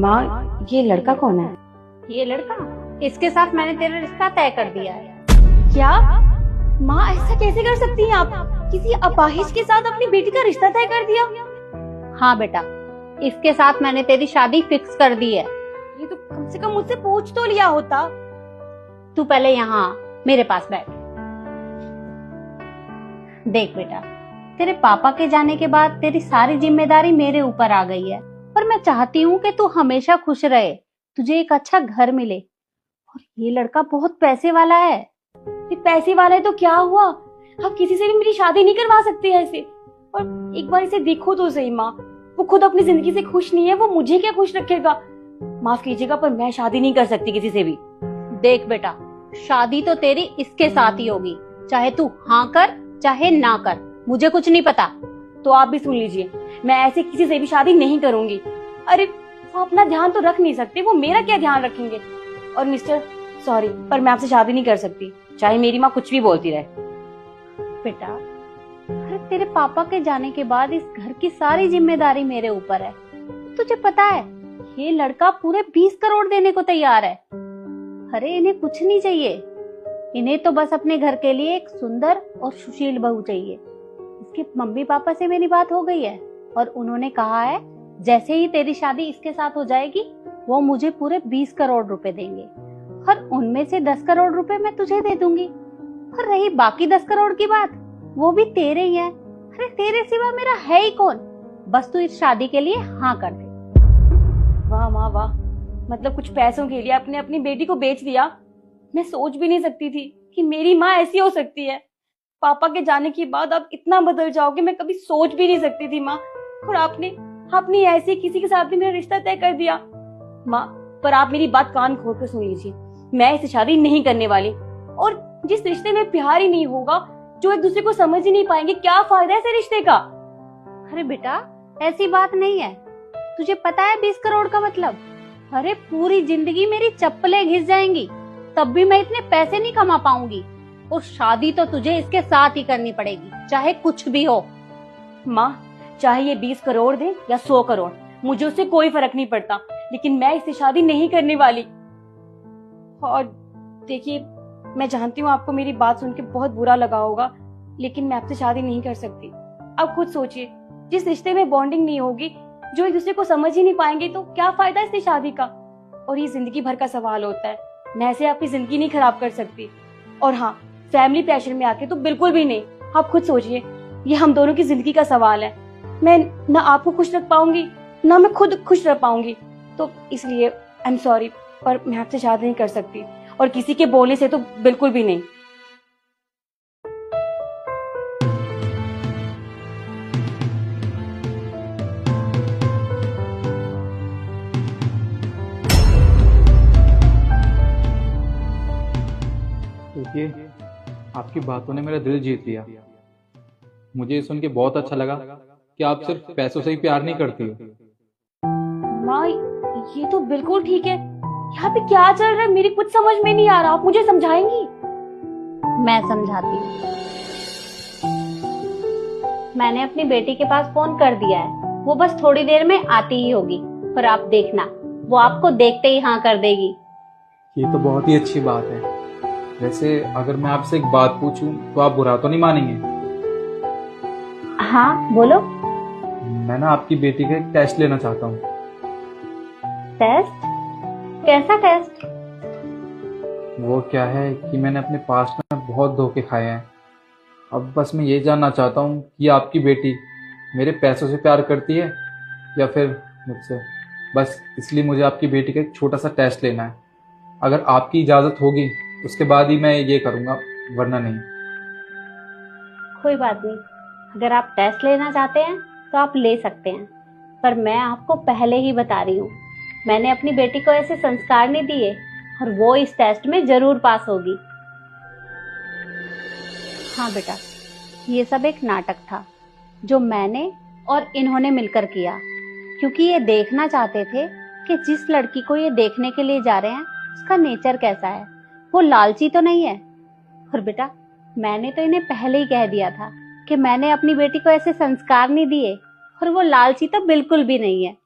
माँ, ये लड़का कौन है? ये लड़का, इसके साथ मैंने तेरा रिश्ता तय कर दिया है। क्या? माँ, ऐसा कैसे कर सकती हैं आप? किसी अपाहिज के साथ अपनी बेटी का रिश्ता तय कर दिया? हाँ बेटा, इसके साथ मैंने तेरी शादी फिक्स कर दी है। ये तो कम से कम मुझसे पूछ तो लिया होता। तू पहले यहाँ मेरे पास बैठ। देख बेटा, तेरे पापा के जाने के बाद तेरी सारी जिम्मेदारी मेरे ऊपर आ गई है, पर मैं चाहती हूँ कि तू हमेशा खुश रहे, तुझे एक अच्छा घर मिले। और ये लड़का बहुत पैसे वाला है। ये पैसे वाला है तो क्या हुआ? आप किसी से भी मेरी शादी नहीं करवा सकते ऐसे। और एक बार इसे देखो तो सही माँ, वो खुद अपनी जिंदगी से खुश नहीं है, वो मुझे क्या खुश रखेगा? माफ कीजिएगा, पर मैं शादी नहीं कर सकती किसी से भी। देख बेटा, शादी तो तेरी इसके साथ ही होगी, चाहे तू हाँ कर चाहे ना कर, मुझे कुछ नहीं पता। तो आप भी सुन लीजिए, मैं ऐसे किसी से भी शादी नहीं करूंगी। अरे वो अपना ध्यान तो रख नहीं सकते, वो मेरा क्या ध्यान रखेंगे? और मिस्टर, सॉरी, पर मैं आपसे शादी नहीं कर सकती, चाहे मेरी माँ कुछ भी बोलती रहे। बेटा, अरे तेरे पापा के जाने के बाद इस घर की सारी जिम्मेदारी मेरे ऊपर है। तुझे पता है, ये लड़का पूरे 20 करोड़ देने को तैयार है। अरे इन्हें कुछ नहीं चाहिए, इन्हें तो बस अपने घर के लिए एक सुंदर और सुशील बहू चाहिए। इसके मम्मी पापा से मेरी बात हो गई है और उन्होंने कहा है जैसे ही तेरी शादी इसके साथ हो जाएगी, वो मुझे पूरे 20 करोड़ रुपए देंगे और उनमें से 10 करोड़ रुपए मैं तुझे दे दूंगी। और रही बाकी 10 करोड़ की बात, वो भी तेरे ही है। अरे तेरे सिवा मेरा है ही कौन? बस तू इस शादी के लिए हाँ कर दे। वाह माँ वाह, मतलब कुछ पैसों के लिए आपने अपनी बेटी को बेच दिया। मैं सोच भी नहीं सकती थी कि मेरी माँ ऐसी हो सकती है। पापा के जाने के बाद आप इतना बदल जाओगे, मैं कभी सोच भी नहीं सकती थी माँ। और आपने आपने ऐसे किसी के साथ भी मेरा रिश्ता तय कर दिया। माँ, पर आप मेरी बात कान खोल कर सुन लीजिए, मैं इससे शादी नहीं करने वाली। और जिस रिश्ते में प्यार ही नहीं होगा, जो एक दूसरे को समझ ही नहीं पाएंगे, क्या फायदा है ऐसे रिश्ते का? अरे बेटा, ऐसी बात नहीं है। तुझे पता है 20 करोड़ का मतलब? अरे पूरी जिंदगी मेरी चप्पलें घिस जाएंगी, तब भी मैं इतने पैसे नहीं कमा पाऊंगी। और शादी तो तुझे इसके साथ ही करनी पड़ेगी, चाहे कुछ भी हो। माँ, चाहे ये 20 करोड़ दे या 100 करोड़, मुझे उससे कोई फर्क नहीं पड़ता, लेकिन मैं इससे शादी नहीं करने वाली। और देखिए, मैं जानती हूँ आपको मेरी बात सुन के बहुत बुरा लगा होगा, लेकिन मैं आपसे शादी नहीं कर सकती। आप खुद सोचिए, जिस रिश्ते में बॉन्डिंग नहीं होगी, जो एक दूसरे को समझ ही नहीं पाएंगे, तो क्या फायदा इससे शादी का? और ये जिंदगी भर का सवाल होता है, मैं ऐसे आपकी जिंदगी नहीं खराब कर सकती। और हाँ, फैमिली प्रेशर में आके तो बिल्कुल भी नहीं। आप खुद सोचिए, ये हम दोनों की जिंदगी का सवाल है। मैं ना आपको खुश रख पाऊंगी, ना मैं खुद खुश रह पाऊंगी। तो इसलिए आई एम सॉरी, पर मैं आपसे शादी नहीं कर सकती, और किसी के बोलने से तो बिल्कुल भी नहीं। देखिए, आपकी बातों ने मेरा दिल जीत लिया। मुझे ये सुन के बहुत अच्छा लगा कि आप सिर्फ पैसों से ही प्यार नहीं करती हो। माँ, ये तो बिल्कुल ठीक है। यहाँ पे क्या चल रहा है, मेरी कुछ समझ में नहीं आ रहा। आप मुझे समझाएंगी? मैं समझाती हूँ। मैंने अपनी बेटी के पास फोन कर दिया है, वो बस थोड़ी देर में आती ही होगी। पर आप देखना, वो आपको देखते ही हाँ कर देगी। ये तो बहुत ही अच्छी बात है। वैसे अगर मैं आपसे एक बात पूछूं तो आप बुरा तो नहीं मानेंगे? हाँ बोलो। मैं ना आपकी बेटी का एक टेस्ट लेना चाहता हूँ। टेस्ट? कैसा टेस्ट? वो क्या है कि मैंने अपने पास्ट में बहुत धोखे खाए हैं। अब बस मैं ये जानना चाहता हूँ कि आपकी बेटी मेरे पैसों से प्यार करती है या फिर मुझसे। बस इसलिए मुझे आपकी बेटी का एक छोटा सा टेस्ट लेना है। अगर आपकी इजाज़त होगी उसके बाद ही मैं ये करूँगा, वरना नहीं। कोई बात नहीं, अगर आप टेस्ट लेना चाहते हैं तो आप ले सकते हैं, पर मैं आपको पहले ही बता रही हूँ, मैंने अपनी बेटी को ऐसे संस्कार नहीं दिए और वो इस टेस्ट में जरूर पास होगी। हाँ बेटा, ये सब एक नाटक था जो मैंने और इन्होंने मिलकर किया, क्योंकि ये देखना चाहते थे कि जिस लड़की को ये देखने के लिए जा रहे हैं उसका नेचर कैसा है, वो लालची तो नहीं है। और बेटा, मैंने तो इन्हें पहले ही कह दिया था कि मैंने अपनी बेटी को ऐसे संस्कार नहीं दिए, और वो लालची तो बिल्कुल भी नहीं है।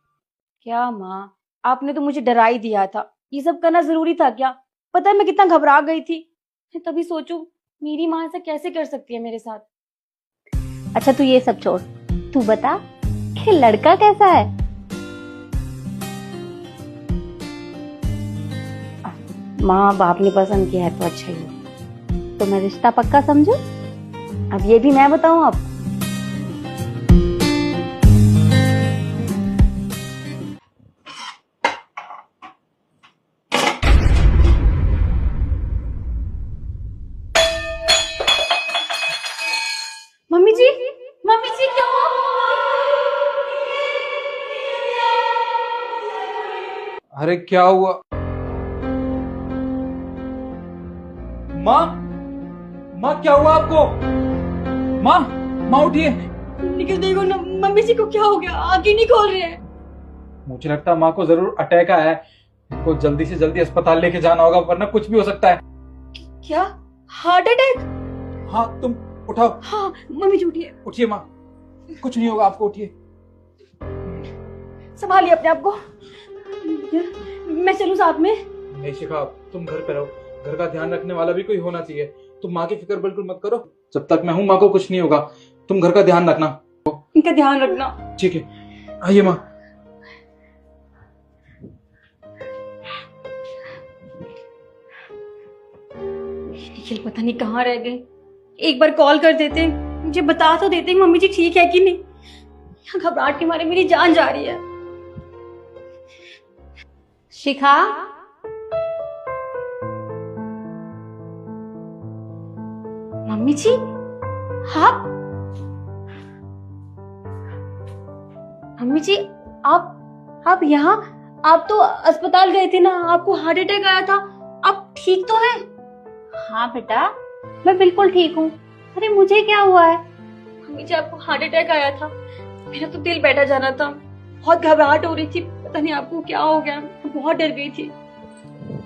क्या माँ, आपने तो मुझे डरा ही दिया था। ये सब करना जरूरी था क्या? पता है मैं कितना घबरा गई थी। मैं तभी सोचू मेरी माँ ऐसा कैसे कर सकती है मेरे साथ। अच्छा तू ये सब छोड़, तू बता कि लड़का कैसा है? माँ बाप ने पसंद किया है तो अच्छा ही हो। तो मैं रिश्ता पक्का समझू? अब ये भी मैं बताऊं आपको? मम्मी जी, मम्मी जी क्या हुआ? अरे क्या हुआ? माँ, माँ क्या हुआ आपको? माँ, माँ उठिए। निखिल देखो ना, मम्मी जी को क्या हो गया? आंखें नहीं खोल रहे हैं। मुझे लगता है माँ को जरूर अटैक आया है। इनको जल्दी से जल्दी अस्पताल लेके जाना होगा, वरना कुछ भी हो सकता है। क्या? Heart attack? हाँ तुम उठाओ। हाँ मम्मी जी उठिए। उठिए माँ, कुछ नहीं होगा आपको, उठिए। संभालिए अपने आप को। मैं चलूं साथ में? नहीं शिखा, तुम घर पे रहो। घर का ध्यान रखने वाला भी कोई होना चाहिए। तुम माँ की फिक्र बिल्कुल मत करो। जब तक मैं हूँ माँ को कुछ नहीं होगा। तुम घर का ध्यान रखना। इनका ध्यान रखना। ठीक है, आइए माँ। निखिल पता नहीं कहाँ रह गए। एक बार कॉल कर देते, मुझे बता तो देते मम्मी जी ठीक है कि नहीं। यहाँ घबराहट के मारे मेरी जान जा रही है। शिखा, मम्मी जी आप? मम्मी जी आप यहाँ? आप तो अस्पताल गए थे ना, आपको हार्ट अटैक आया था। आप ठीक तो हैं? हाँ बेटा मैं बिल्कुल ठीक हूँ। अरे मुझे क्या हुआ है? मम्मी जी आपको हार्ट अटैक आया था। मेरा तो दिल बैठा जाना था। बहुत घबराहट हो रही थी, पता नहीं आपको क्या हो गया। मैं बहुत डर गई थी।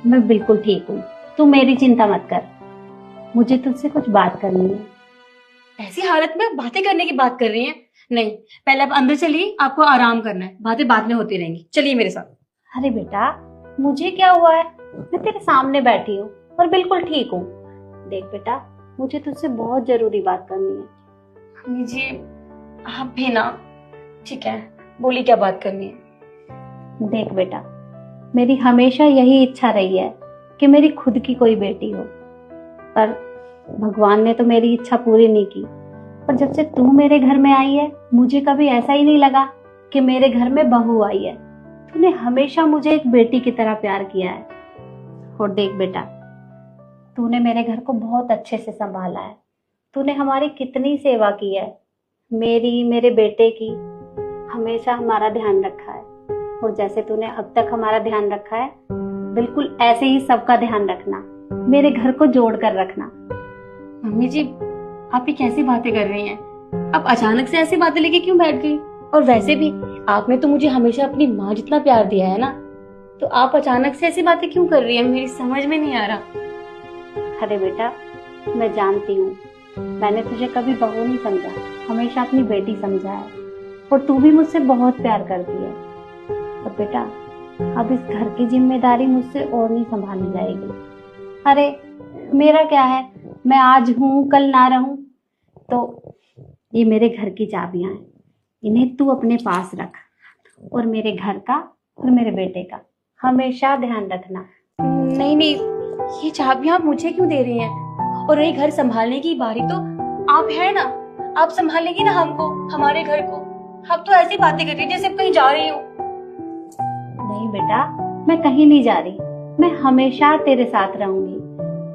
मैं बिल्कुल ठीक हूँ, तू मेरी चिंता मत कर। मुझे तुझसे कुछ बात करनी है। ऐसी हालत में बातें करने की बात कर रही हैं? नहीं, पहले आप अंदर चलिए, आपको आराम करना है। बातें बाद में होती रहेंगी, चलिए मेरे साथ। अरे बेटा मुझे क्या हुआ है? मैं तेरे सामने बैठी हूँ और बिल्कुल ठीक हूँ। देख बेटा, मुझे तुझसे बहुत जरूरी बात करनी है। मम्मी जी आप भी ना। ठीक है, बोली क्या बात करनी है? देख बेटा, मेरी हमेशा यही इच्छा रही है कि मेरी खुद की कोई बेटी हो, पर भगवान ने तो मेरी इच्छा पूरी नहीं की। पर जब से तू मेरे घर में आई है, मुझे कभी ऐसा ही नहीं लगा कि मेरे घर में बहू आई है। तूने हमेशा मुझे एक बेटी की तरह प्यार किया है। और देख बेटा, तूने मेरे घर को बहुत अच्छे से संभाला है। तूने हमारी कितनी सेवा की है, मेरी, मेरे बेटे की। हमेशा हमारा ध्यान रखा है। और जैसे तूने अब तक हमारा ध्यान रखा है, बिल्कुल ऐसे ही सबका ध्यान रखना। मेरे घर को जोड़ कर रखना। मम्मी जी आप ये कैसी बातें कर रही हैं? आप अचानक से ऐसी बातें लेके क्यों बैठ गई? और वैसे भी आपने तो मुझे हमेशा अपनी माँ जितना प्यार दिया है ना, तो आप अचानक से ऐसी बातें क्यों कर रही हैं? मेरी समझ में नहीं आ रहा। अरे बेटा, मैं जानती हूँ मैंने तुझे कभी बहू नहीं समझा, हमेशा अपनी बेटी समझा है। और तू भी मुझसे बहुत प्यार करती है। और बेटा, अब इस घर की जिम्मेदारी मुझसे और नहीं संभाली जाएगी। अरे मेरा क्या है, मैं आज हूँ कल ना रहूं। तो ये मेरे घर की चाबियां हैं, इन्हें तू अपने पास रख। और मेरे घर का और मेरे बेटे का हमेशा ध्यान रखना। नहीं नहीं, ये चाबियां आप मुझे क्यों दे रही हैं? और रही घर संभालने की बारी, तो आप है ना, आप संभालेंगी ना हमको, हमारे घर को। आप तो ऐसी बातें कर रही हैं जैसे आप कहीं जा रही हो। नहीं बेटा, मैं कहीं नहीं जा रही, मैं हमेशा तेरे साथ रहूंगी।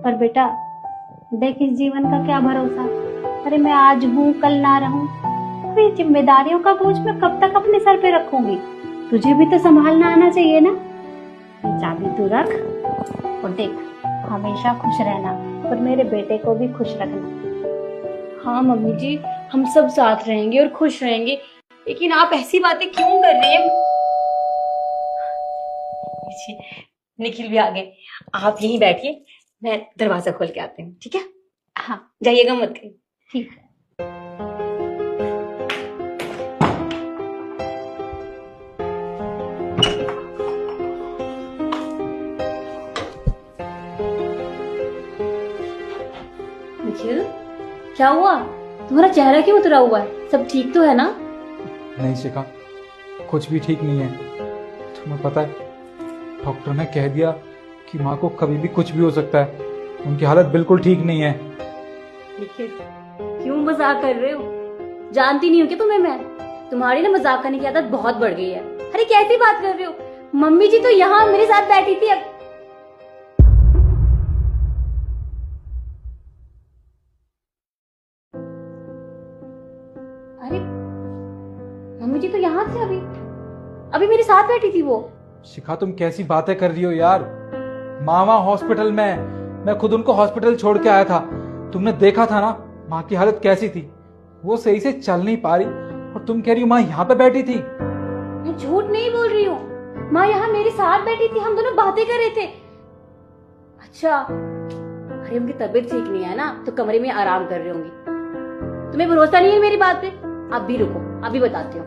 पर बेटा देख, इस जीवन का क्या भरोसा। अरे मैं आज हूँ कल ना रहूं। अब ये जिम्मेदारियों का बोझ मैं कब तक अपने सर पे रखूंगी? तुझे भी तो संभालना आना चाहिए ना। ये चाबी तू रख और देख, हमेशा खुश रहना और मेरे बेटे को भी खुश रखना। हाँ मम्मी जी, हम सब साथ रहेंगे और खुश रहेंगे, लेकिन आप ऐसी बातें क्यों कर रही हैं? निखिल भी आ गए। आप यहीं बैठिए, मैं दरवाजा खोल के आती हूँ, ठीक है? हाँ जाइएगा मत कहीं। ठीक है। क्या हुआ? तुम्हारा चेहरा क्यों उतरा हुआ है? सब ठीक तो है ना? नहीं शिखा, कुछ भी ठीक नहीं है। तुम्हें पता है, डॉक्टर ने कह दिया कि माँ को कभी भी कुछ भी हो सकता है। उनकी हालत बिल्कुल ठीक नहीं है। निखिल, क्यों मजाक कर रहे हो? जानती नहीं हो क्या तुम्हें मैं? तुम्हारी ना मजाक करने की आदत बहुत बढ़ गई है। अरे कैसी बात कर रहे हो? मम्मी जी तो यहाँ मेरे साथ बैठी थी। अब अरे मम्मी जी तो यहाँ थे, अभी अभी मेरे साथ बैठी थी वो। शिखा, तुम कैसी बातें कर रही हो यार? मामा हॉस्पिटल में, मैं खुद उनको हॉस्पिटल छोड़ के आया था। तुमने देखा था ना माँ की हालत कैसी थी। वो सही से चल नहीं पा रही और तुम कह रही हो माँ यहाँ पे बैठी थी। मैं झूठ नहीं बोल रही हूँ, माँ यहाँ मेरे साथ बैठी थी, हम दोनों बातें कर रहे थे। अच्छा, अरे उनकी तबीयत ठीक नहीं है ना, तो कमरे में आराम कर रही होंगी। तुम्हें भरोसा नहीं है मेरी बात पे? अब भी रुको, अभी बताती हूँ।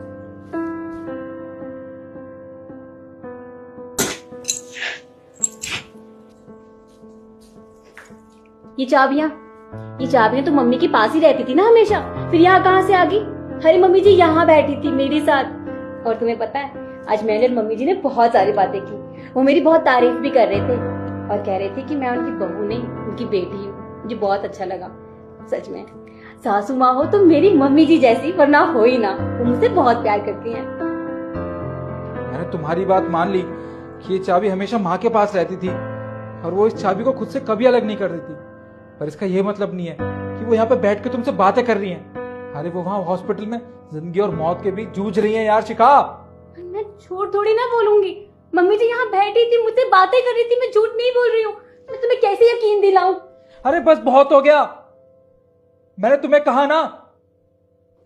ये चाबियां तो मम्मी के पास ही रहती थी ना हमेशा, फिर यहाँ कहाँ से आ गई? अरे मम्मी जी यहाँ बैठी थी मेरे साथ। और तुम्हें पता है, आज मैंने और मम्मी जी ने बहुत सारी बातें की। वो मेरी बहुत तारीफ भी कर रहे थे और कह रहे थे कि मैं उनकी बहू नहीं, उनकी बेटी हूँ। मुझे बहुत अच्छा लगा। सच में सासू माँ हो तो मेरी मम्मी जी जैसी, वरना हो ही ना। वो मुझसे बहुत प्यार करती हैं। मैंने तुम्हारी बात मान ली कि ये चाबी हमेशा माँ के पास रहती थी और वो इस चाबी को खुद से कभी अलग नहीं कर देती। पर इसका ये मतलब नहीं है कि वो यहाँ पे बैठ के तुमसे बातें कर रही हैं। अरे वो वहाँ हॉस्पिटल में जिंदगी और मौत के बीच जूझ रही हैं यार शिखा। मैं झूठ थोड़ी ना बोलूंगी। मम्मी जी यहाँ बैठी थी, मुझसे बातें कर रही थी, मैं झूठ नहीं बोल रही हूँ। मैं तुम्हें कैसे यकीन दिलाऊं? अरे बस बहुत हो गया। मैंने तुम्हें कहा ना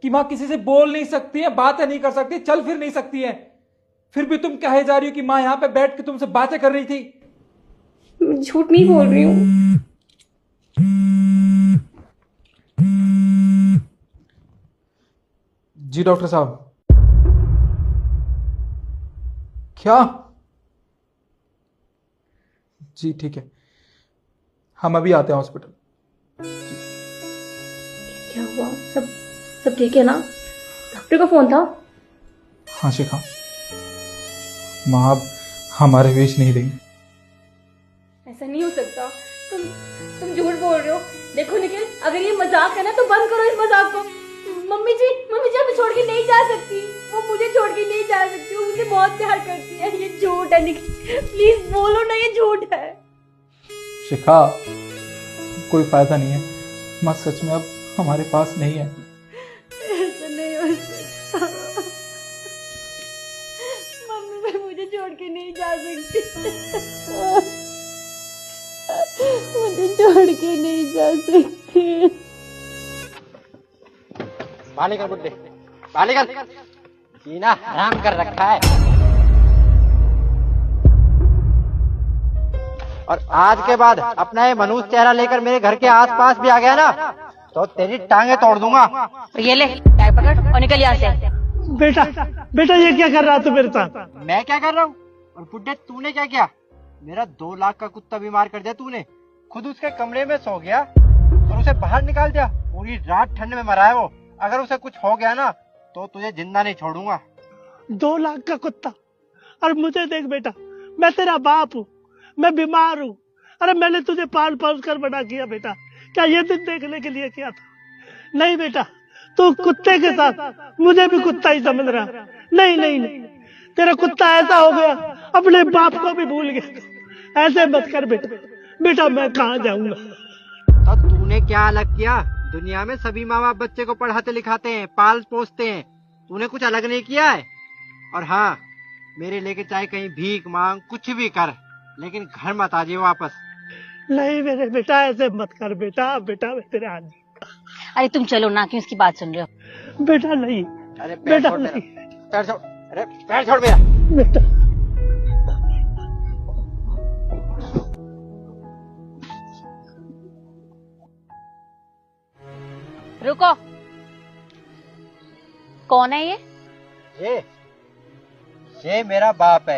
कि माँ किसी से बोल नहीं सकती है, बातें नहीं कर सकती, चल फिर नहीं सकती है। फिर भी तुम कहे जा रही हो कि माँ यहाँ पे बैठ के तुमसे बातें कर रही थी। मैं झूठ नहीं बोल रही हूँ। जी डॉक्टर साहब। क्या? जी ठीक है, हम अभी आते हैं हॉस्पिटल। क्या हुआ? सब ठीक है ना? डॉक्टर का फोन था? हाँ शिखा, माँ अब हमारे बीच नहीं रही। ऐसा नहीं हो सकता। तुम झूठ बोल रहे हो। देखो निखिल, अगर ये मजाक है ना तो बंद करो इस मजाक को। मम्मी जी हमें छोड़ के नहीं जा सकती। वो मुझे छोड़ के नहीं जा सकती। वो मुझे बहुत प्यार करती है। ये झूठ है निखिल, प्लीज बोलो ना ये झूठ है। शिखा, कोई फायदा नहीं है। माँ सच में अब हमारे पास नहीं है। ऐसा नहीं हो सकता। मम्मी मैं मुझे छोड़ के नहीं जा सकती। मुझे छोड़ के नहीं जा सकती। बालिका बुड्ढे, बालिका जीना हराम कर रखा है। और आज के बाद अपना ये मनुष्य चेहरा लेकर मेरे घर के आसपास भी आ गया ना तो तेरी टांगे तोड़ दूंगा। ये ले बैग पकड़ और निकल यहाँ से। बेटा ये क्या कर रहा तू मेरे साथ? मैं क्या कर रहा हूँ? और बुड्ढे तूने क्या किया? मेरा 2 लाख का कुत्ता बीमार कर दिया तूने। खुद उसके कमरे में सो गया और उसे बाहर निकाल दिया। पूरी रात ठंड में मरा है वो। अगर उसे कुछ हो गया ना तो तुझे जिंदा नहीं छोड़ूंगा। 2 लाख का कुत्ता? और मुझे देख बेटा, मैं तेरा बाप हूँ, मैं बीमार हूँ। अरे मैंने तुझे पाल पोस कर बड़ा किया बेटा, क्या ये दिन देखने के लिए किया था? नहीं बेटा, तू कुत्ते के साथ मुझे भी कुत्ता ही समझ रहा। नहीं नहीं नहीं, तेरा कुत्ता ऐसा हो गया अपने बाप को भी भूल गया। ऐसे मत कर बेटा। बेटा मैं कहाँ जाऊंगा? तो तूने क्या अलग किया? दुनिया में सभी माँ बाप बच्चे को पढ़ाते लिखाते हैं, पाल पोसते हैं। तूने कुछ अलग नहीं किया है। और हाँ, मेरे लेके चाहे कहीं भीख मांग, कुछ भी कर, लेकिन घर मत आ जाइए वापस। नहीं मेरे बेटा, ऐसे मत कर बेटा। बेटा मैं तेरे हाथ। अरे तुम चलो ना, क्यों इसकी बात सुन रहे हो? बेटा नहीं। अरे बेटा छोड़ मेरा, नहीं। पैर छोड़। अरे पैर छोड़ मेरा। बेटा रुको, कौन है ये? ये मेरा बाप है।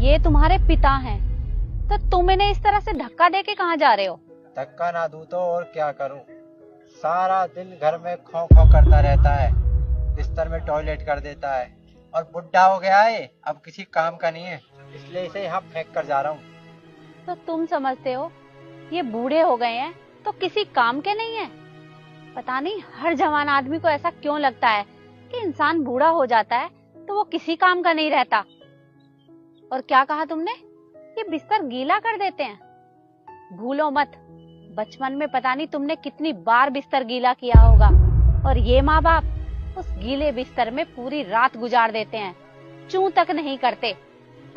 ये तुम्हारे पिता हैं। तो तुम इन्हें इस तरह से धक्का देके कहाँ जा रहे हो? धक्का ना दूं तो और क्या करूं। सारा दिन घर में खौं खौं करता रहता है, बिस्तर में टॉयलेट कर देता है और बुढ़ा हो गया है, अब किसी काम का नहीं है, इसलिए इसे यहाँ फेंक कर जा रहा हूँ। तो तुम समझते हो ये बूढ़े हो गए हैं तो किसी काम के नहीं है? पता नहीं हर जवान आदमी को ऐसा क्यों लगता है कि इंसान बूढ़ा हो जाता है तो वो किसी काम का नहीं रहता। और क्या कहा तुमने? ये बिस्तर गीला कर देते हैं? भूलो मत, बचपन में पता नहीं तुमने कितनी बार बिस्तर गीला किया होगा, और ये माँ बाप उस गीले बिस्तर में पूरी रात गुजार देते हैं, चूं तक नहीं करते।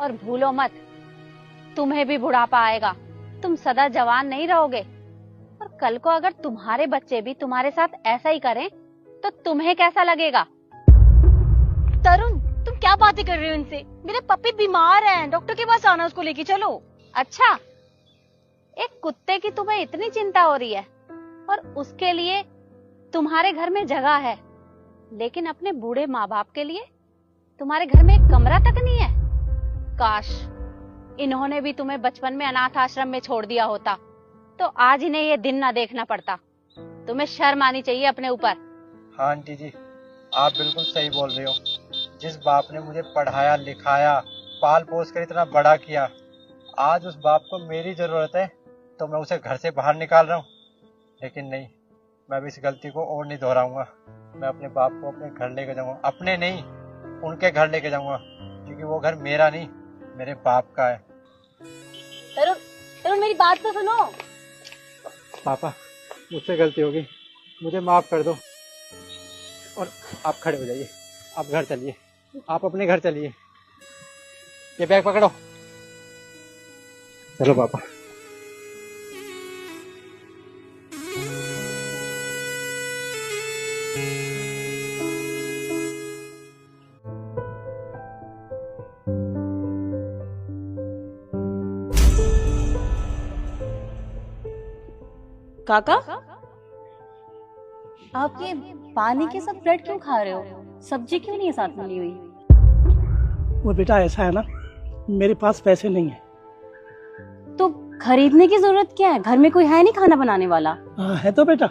और भूलो मत, तुम्हें भी बुढ़ापा आएगा, तुम सदा जवान नहीं रहोगे। और कल को अगर तुम्हारे बच्चे भी तुम्हारे साथ ऐसा ही करें तो तुम्हें कैसा लगेगा? तरुण, तुम क्या बातें कर रहे हो इनसे? मेरे पप्पी बीमार हैं, डॉक्टर के पास आना, उसको लेके चलो। अच्छा, एक कुत्ते की तुम्हें इतनी चिंता हो रही है और उसके लिए तुम्हारे घर में जगह है, लेकिन अपने बूढ़े माँ बाप के लिए तुम्हारे घर में एक कमरा तक नहीं है। काश इन्होंने भी तुम्हें बचपन में अनाथ आश्रम में छोड़ दिया होता तो आज इन्हें ये दिन ना देखना पड़ता। तुम्हें शर्म आनी चाहिए अपने ऊपर। हाँ आंटी जी, आप बिल्कुल सही बोल रहे हो। जिस बाप ने मुझे पढ़ाया लिखाया, पाल पोस कर इतना बड़ा किया, आज उस बाप को मेरी जरूरत है तो मैं उसे घर से बाहर निकाल रहा हूँ। लेकिन नहीं, मैं भी इस गलती को और नहीं दोहराऊंगा। मैं अपने बाप को अपने घर लेके जाऊंगा, अपने नहीं उनके घर लेके जाऊंगा, क्योंकि वो घर मेरा नहीं मेरे बाप का है। तरुण, तरुण मेरी बात तो सुनो। पापा, मुझसे गलती होगी, मुझे माफ कर दो। और आप खड़े हो जाइए, आप घर चलिए, आप अपने घर चलिए। ये बैग पकड़ो, चलो पापा। काका, आप ये पानी के साथ ब्रेड क्यों खा रहे हो? सब्जी क्यों नहीं है साथ में ली हुई? वो बेटा ऐसा है ना, मेरे पास पैसे नहीं है। तो खरीदने की जरूरत क्या है? घर में कोई है नहीं खाना बनाने वाला? हाँ है तो बेटा,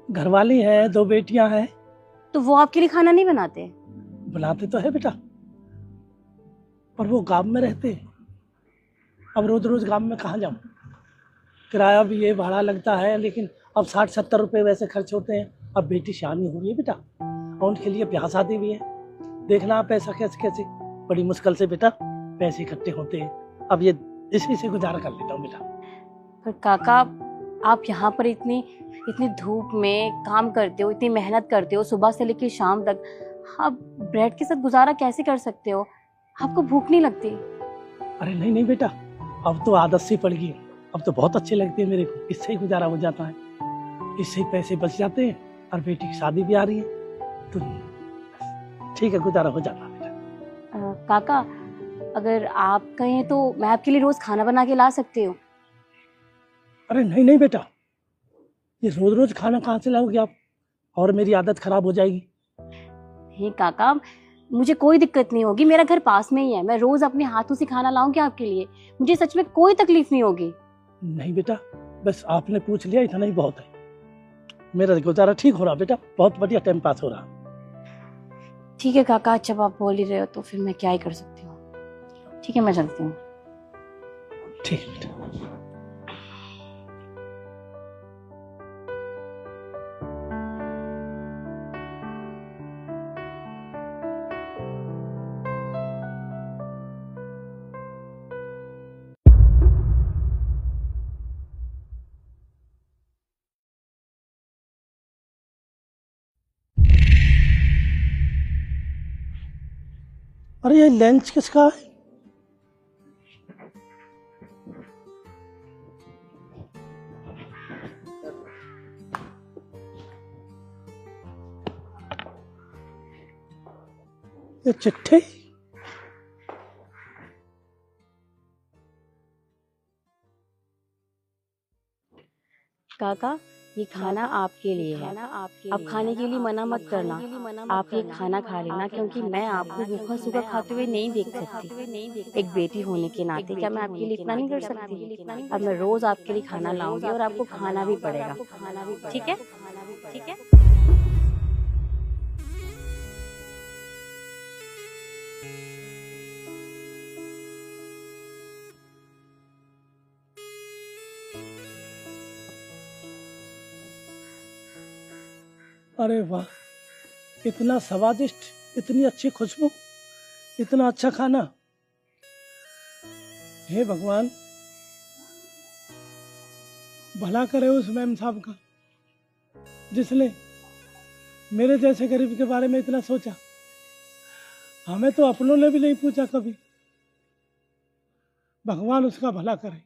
घरवाली है, 2 बेटियां हैं। तो वो आपके लिए खाना नहीं बनाते? बनाते तो है बेटा, पर वो गांव में रहते हैं। अब रोज रोज गांव में कहाँ जाऊँ? किराया भी ये भाड़ा लगता है, लेकिन अब 60-70 रुपए वैसे खर्च होते हैं। अब बेटी शादी हो रही है बेटा, और उनके लिए ब्याह शादी भी है। देखना पैसा कैसे कैसे बड़ी मुश्किल से बेटा पैसे इकट्ठे होते हैं। अब ये इसी से गुजारा कर लेता हूँ बेटा। पर काका, आप यहाँ पर इतनी इतनी धूप में काम करते हो, इतनी मेहनत करते हो, सुबह से लेकर शाम तक, आप ब्रेड के साथ गुजारा कैसे कर सकते हो? आपको भूख नहीं लगती? अरे नहीं नहीं बेटा, अब तो आदत सी पड़ गई, अब तो बहुत अच्छे लगते हैं मेरे को। इससे ही गुजारा हो जाता है, इससे ही पैसे बच जाते हैं, और बेटी की शादी भी आ रही है तो ठीक है, गुजारा हो जाता है बेटा। काका, अगर आप कहें तो मैं आपके लिए रोज खाना बना के ला सकती हूँ। अरे नहीं नहीं बेटा, ये रोज रोज खाना कहाँ से लाओगे आप, और मेरी आदत खराब हो जाएगी। नहीं काका, मुझे कोई दिक्कत नहीं होगी, मेरा घर पास में ही है, मैं रोज अपने हाथों से खाना लाऊंगी आपके लिए, मुझे सच में कोई तकलीफ नहीं होगी। नहीं बेटा, बस आपने पूछ लिया, इतना ही बहुत है। मेरा गुजारा ठीक हो रहा बेटा, बहुत बढ़िया टाइम पास हो रहा। ठीक है काका, जब आप बोल ही रहे हो तो फिर मैं क्या ही कर सकती हूँ। ठीक है, मैं चलती हूँ। ठीक है बेटा। अरे ये लंच किसका है? ये चिट्ठी। काका, ये खाना आपके लिए है। आप खाने के लिए मना मत करना। आप ये खाना खा लेना, क्योंकि मैं आपको भूखा सूखा खाते हुए नहीं देख सकती। एक बेटी होने के नाते क्या मैं आपके लिए इतना नहीं कर सकती? अब मैं रोज आपके लिए खाना लाऊंगी और आपको खाना भी पड़ेगा, ठीक है? ठीक है। अरे वाह, इतना स्वादिष्ट, इतनी अच्छी खुशबू, इतना अच्छा खाना। हे भगवान, भला करे उस मैम साहब का जिसने मेरे जैसे गरीब के बारे में इतना सोचा। हमें तो अपनों ने भी नहीं पूछा कभी। भगवान उसका भला करे।